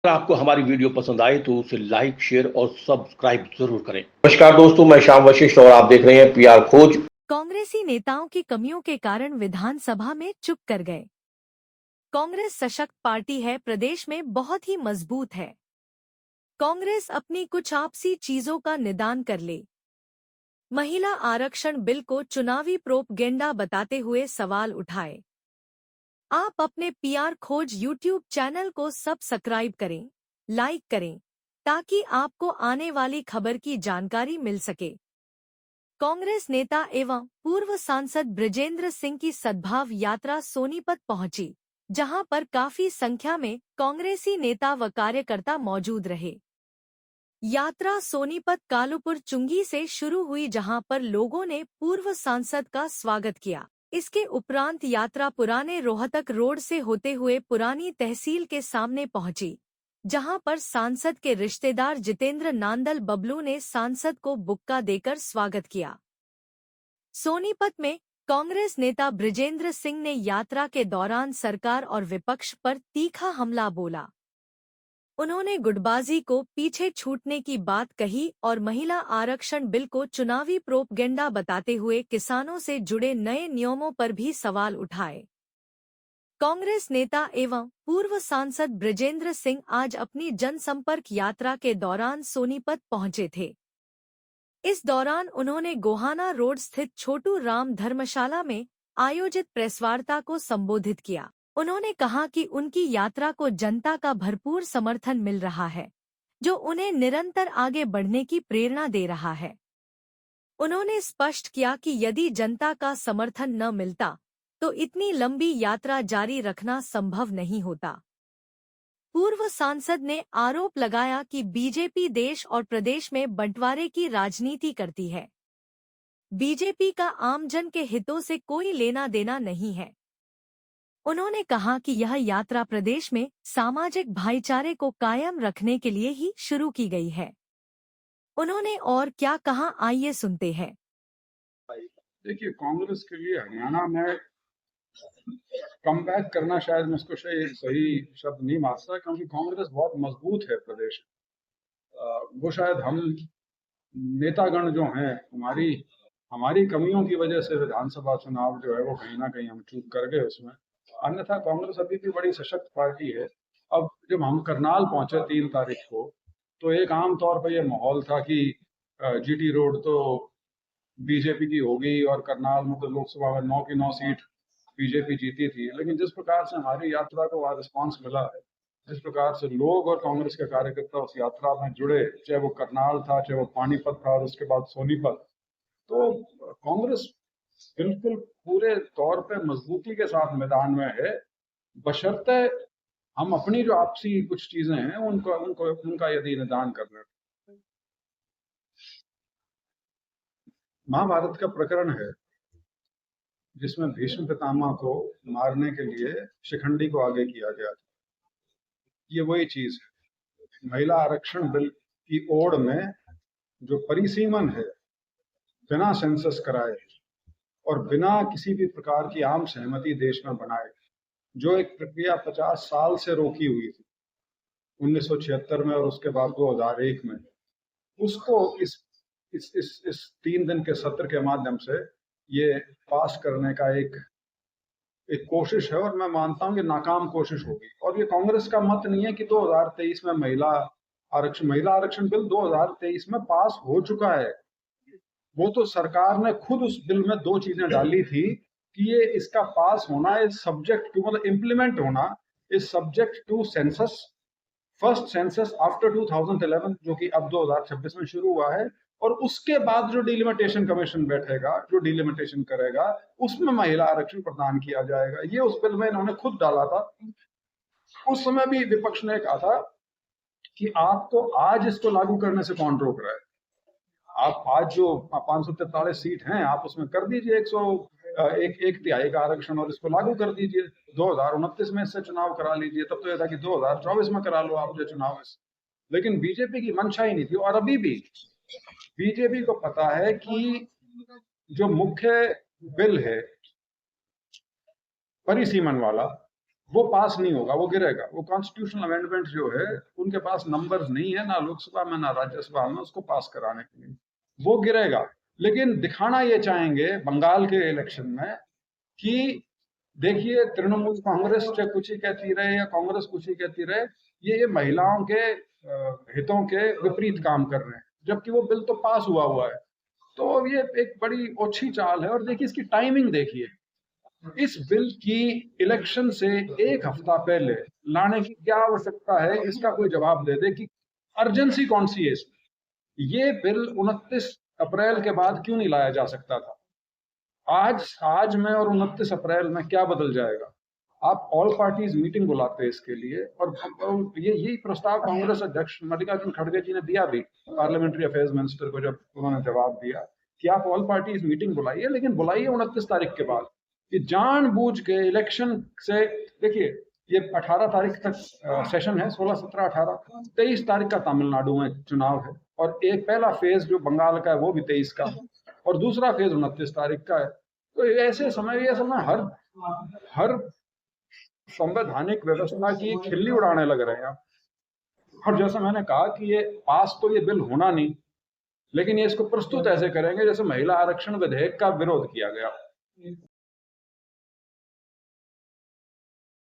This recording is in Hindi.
अगर आपको हमारी वीडियो पसंद आए तो उसे लाइक, शेयर और सब्सक्राइब जरूर करें। नमस्कार दोस्तों, मैं श्याम वशिष्ठ और आप देख रहे हैं पीआर खोज। कांग्रेसी नेताओं की कमियों के कारण विधानसभा में चुप कर गए। कांग्रेस सशक्त पार्टी है, प्रदेश में बहुत ही मजबूत है। कांग्रेस अपनी कुछ आपसी चीजों का निदान कर ले। महिला आरक्षण बिल को चुनावी प्रोपगेंडा बताते हुए सवाल उठाए। आप अपने पीआर खोज यूट्यूब चैनल को सब्सक्राइब करें, लाइक करें, ताकि आपको आने वाली खबर की जानकारी मिल सके। कांग्रेस नेता एवं पूर्व सांसद बृजेंद्र सिंह की सद्भाव यात्रा सोनीपत पहुंची, जहां पर काफी संख्या में कांग्रेसी नेता व कार्यकर्ता मौजूद रहे। यात्रा सोनीपत कालूपुर चुंगी से शुरू हुई, जहां पर लोगों ने पूर्व सांसद का स्वागत किया। इसके उपरांत यात्रा पुराने रोहतक रोड से होते हुए पुरानी तहसील के सामने पहुंची, जहां पर सांसद के रिश्तेदार जितेंद्र नांदल बबलू ने सांसद को बुक्का देकर स्वागत किया। सोनीपत में कांग्रेस नेता बृजेंद्र सिंह ने यात्रा के दौरान सरकार और विपक्ष पर तीखा हमला बोला। उन्होंने गुटबाजी को पीछे छूटने की बात कही और महिला आरक्षण बिल को चुनावी प्रोपगेंडा बताते हुए किसानों से जुड़े नए नियमों पर भी सवाल उठाए। कांग्रेस नेता एवं पूर्व सांसद बृजेंद्र सिंह आज अपनी जनसंपर्क यात्रा के दौरान सोनीपत पहुंचे थे। इस दौरान उन्होंने गोहाना रोड स्थित छोटू राम धर्मशाला में आयोजित प्रेसवार्ता को संबोधित किया। उन्होंने कहा कि उनकी यात्रा को जनता का भरपूर समर्थन मिल रहा है, जो उन्हें निरंतर आगे बढ़ने की प्रेरणा दे रहा है। उन्होंने स्पष्ट किया कि यदि जनता का समर्थन न मिलता तो इतनी लंबी यात्रा जारी रखना संभव नहीं होता। पूर्व सांसद ने आरोप लगाया कि बीजेपी देश और प्रदेश में बंटवारे की राजनीति करती है। बीजेपी का आमजन के हितों से कोई लेना देना नहीं है। उन्होंने कहा कि यह यात्रा प्रदेश में सामाजिक भाईचारे को कायम रखने के लिए ही शुरू की गई है। उन्होंने और क्या कहा, आइए सुनते हैं। देखिए, कांग्रेस के लिए हरियाणा में कमबैक करना शायद मैं इसको सही शब्द नहीं मानता, क्योंकि कांग्रेस बहुत मजबूत है प्रदेश में। वो शायद हम नेतागण जो हैं, हमारी हमारी कमियों की वजह से विधानसभा चुनाव जो है वो कहीं ना कहीं हम चूक कर गए उसमें। अन्यथा कांग्रेस अभी भी बड़ी सशक्त पार्टी है। अब जब हम करनाल पहुंचे 3 तारीख को, तो एक आम तौर पर यह माहौल था कि जीटी रोड तो बीजेपी की होगी और करनाल में तो लोकसभा में 9 की 9 सीट बीजेपी जीती थी। लेकिन जिस प्रकार से हमारी यात्रा को आज रिस्पॉन्स मिला है, जिस प्रकार से लोग और कांग्रेस के कार्यकर्ता उस यात्रा में जुड़े, चाहे वो करनाल था, चाहे वो पानीपत था और उसके बाद सोनीपत, तो कांग्रेस बिल्कुल पूरे तौर पे मजबूती के साथ मैदान में है, बशर्ते हम अपनी जो आपसी कुछ चीजें हैं उनका यदि निदान कर लें। महाभारत का प्रकरण है जिसमें भीष्म पितामह को मारने के लिए शिखंडी को आगे किया गया था। ये वही चीज है। महिला आरक्षण बिल की ओर में जो परिसीमन है, बिना सेंसस कराए और बिना किसी भी प्रकार की आम सहमति देश में बनाए, जो एक प्रक्रिया 50 साल से रोकी हुई थी 1976 में और उसके बाद 2001 में, उसको इस 3 दिन के सत्र के माध्यम से ये पास करने का एक कोशिश है, और मैं मानता हूं कि नाकाम कोशिश होगी। और ये कांग्रेस का मत नहीं है कि 2023 में महिला आरक्षण बिल 2023 में पास हो चुका है। वो तो सरकार ने खुद उस बिल में 2 चीजें डाली थी कि ये इसका पास होना इज सब्जेक्ट टू, मतलब इम्प्लीमेंट होना is subject to census, first census after 2011, जो कि अब 2026 में शुरू हुआ है, और उसके बाद जो डिलिमिटेशन कमीशन बैठेगा, जो डिलिमिटेशन करेगा, उसमें महिला आरक्षण प्रदान किया जाएगा। ये उस बिल में इन्होंने खुद डाला था। उस समय भी विपक्ष ने कहा था कि आपको आज इसको लागू करने से कौन रोक रहा है, आप आज जो 543 सीट हैं आप उसमें कर दीजिए 101 तिहाई का आरक्षण और इसको लागू कर दीजिए। 2029 में इससे चुनाव करा लीजिए, तब तो यह था कि 2024 में करा लो आप जो चुनाव है। लेकिन बीजेपी की मंशा ही नहीं थी। और अभी भी बीजेपी को पता है कि जो मुख्य बिल है परिसीमन वाला, वो पास नहीं होगा, वो गिरेगा। वो कॉन्स्टिट्यूशनल अमेंडमेंट जो है उनके पास नंबर्स नहीं है, ना लोकसभा में ना राज्यसभा में उसको पास कराने के लिए, वो गिरेगा। लेकिन दिखाना ये चाहेंगे बंगाल के इलेक्शन में कि देखिए तृणमूल कांग्रेस चाहे कुछ ही कहती रहे या कांग्रेस कुछ ही कहती रहे, ये महिलाओं के हितों के विपरीत काम कर रहे हैं, जबकि वो बिल तो पास हुआ है। तो ये एक बड़ी ओछी चाल है। और देखिए इसकी टाइमिंग देखिए, इस बिल की इलेक्शन से एक हफ्ता पहले लाने की क्या आवश्यकता है, इसका कोई जवाब दे दे कि अर्जेंसी कौन सी है इसमें। ये बिल 29 अप्रैल के बाद क्यों नहीं लाया जा सकता था? आज में और 29 अप्रैल में क्या बदल जाएगा? आप ऑल पार्टीज मीटिंग बुलाते हैं इसके लिए, और यही प्रस्ताव कांग्रेस अध्यक्ष मल्लिकार्जुन खड़गे जी ने दिया भी पार्लियामेंट्री अफेयर्स मिनिस्टर को, जब उन्होंने जवाब दिया कि आप ऑल पार्टीज मीटिंग बुलाइए, लेकिन बुलाइए 29 तारीख के बाद। ये जानबूझ के इलेक्शन से, देखिए ये 18 तारीख तक सेशन है, 16, 17, 18, 23 तारीख का तमिलनाडु में चुनाव है, और एक पहला फेज जो बंगाल का है वो भी 23 का है, और दूसरा फेज 29 तारीख का है। तो ऐसे समय, ये समय हर संवैधानिक व्यवस्था की खिल्ली उड़ाने लग रहे हैं। और जैसे मैंने कहा कि ये पास तो ये बिल होना नहीं, लेकिन ये इसको प्रस्तुत ऐसे करेंगे जैसे महिला आरक्षण विधेयक का विरोध किया गया।